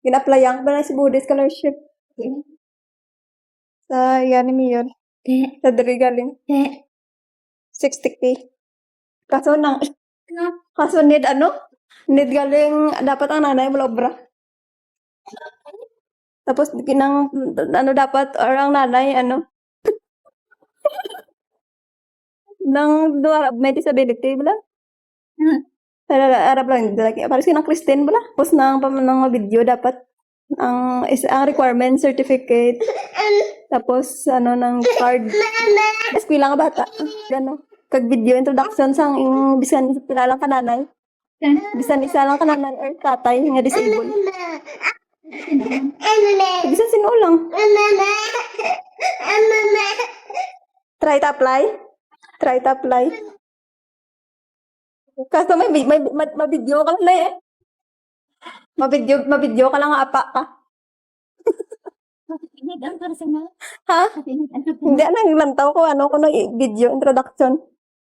Gina-applyan ko na si Budi scholarship. Sa yan ni yun. Sa diri galing. 60K. Kaso need need galing dapat ang nanay mo obra. Tapos kinang dapat or ang nanay nang may disability bala. Arap lang lagi. Pares kinang Christine bala. Tapos nang video dapat ang requirement certificate. Tapos ng card. Eskwela nga bata. Gano. Kag video introduction sang bisan kilalang kananay. Bisan isa lang kananay or tatay nga disabled. Bisan sino lang. Try to apply. Kaso may video ka na eh. Mabidyo ka lang nga apa ka. Ha? Hindi, lantaw ko, ko na video introduction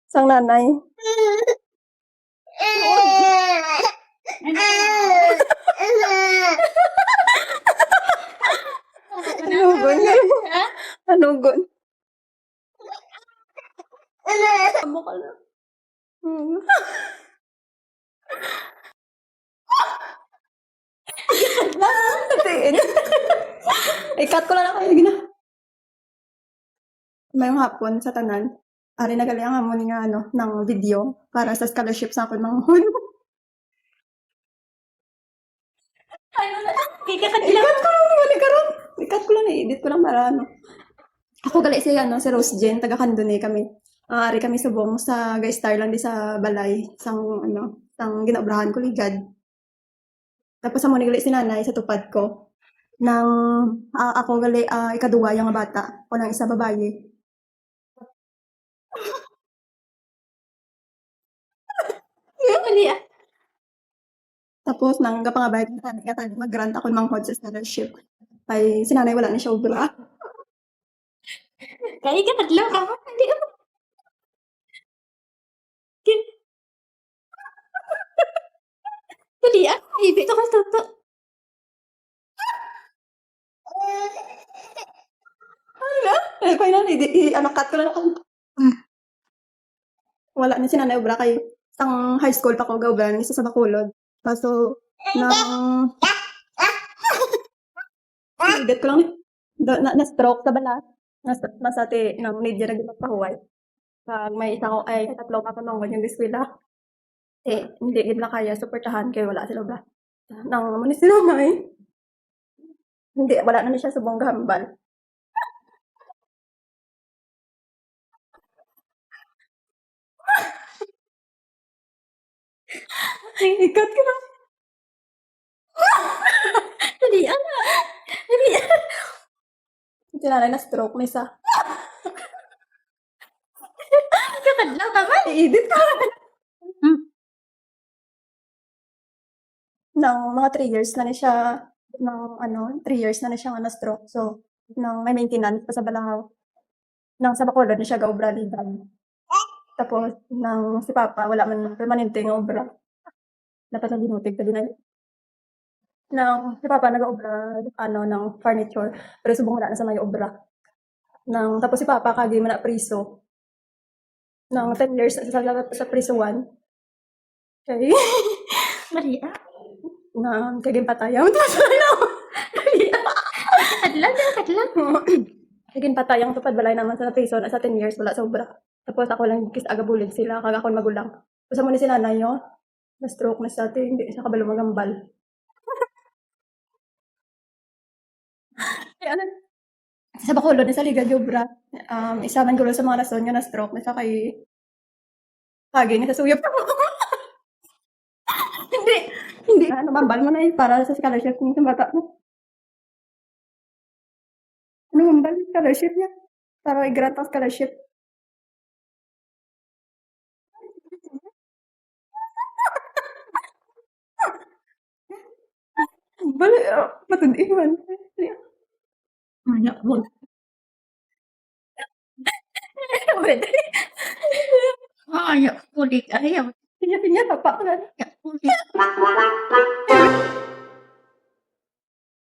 sang nanay. Anugon. Amo ka na. Ikat ko lang kayo gina. May hapon sa tanan. Ari nagaling ang amon nga ng video para sa scholarship sa akon mga hon. Ikat ko lang edit ko lang para Ako gali si si Rose Jen, taga Candone kami. Ari kami subong sa Gaystar lang di sa balay sang ginaobrahan ko ligad. Tapos amo ni gali si nanay sa tupad ko nang ako gali ikaduwa yung bata o nang isa babaye. Tapos nang gapangabayad ng mag-grant ako ng sa scholarship. Ay si nanay wala na siya obra. Kaya ka tatlo ka mo. Hindi ako. Dali ibig ako toto. Kaya na, cut ko na ako. Wala na si nanay obra kay sang high school pa ko gaubran isa sa Bacolod. Kaso edit ko lang na-stroke sa balat. Nasati need dyan na magpahuway. Pag may isa ko ay tatlo ka panongon yung eskwela. Hindi gid na kaya suportahan kay wala sila ba. Nang manis sila may. Hindi, wala na siya subong gahambal. Ikat ka na. Dali Si nanay na stroke na isa. Kakadlaw ka man. I-edit ka. Nang mga 3 years na siya, 3 years na siya nga na-stroke. So, nang may maintenance pa sa Balangaw. Nang sa Bacolod na siya gaobra lidag. Tapos, nang si Papa, wala man permanente nga obra. Dapat na dinutig ka din nang si Papa nag-obra ng furniture. Pero subong wala na sa may obra. Tapos si Papa kagi man na priso. Nang 10 years sa priso 1. Okay. Maria. Nang kaging patayang. Kadlaw. Kaging patayang tupad balay naman sa priso na sa 10 years wala sa obra. Tapos ako lang kis agabulid sila kag ako magulang. Tapos mo ni si nanay yo. Na-stroke na sa atin, hindi siya kabalo magambal. Sa Bacolod na sa Liga Giobra, isa man gulo sa mga rason nga na-stroke na siya kay kagi na sa suyop. Hindi mambal mo na para sa scholarship ng bata mo. Mambal scholarship niya para i-grant ang scholarship. Balik, matuniman. Anak mo. Ayaw, pulik. Ayaw. Tingnan, papa. Pulik.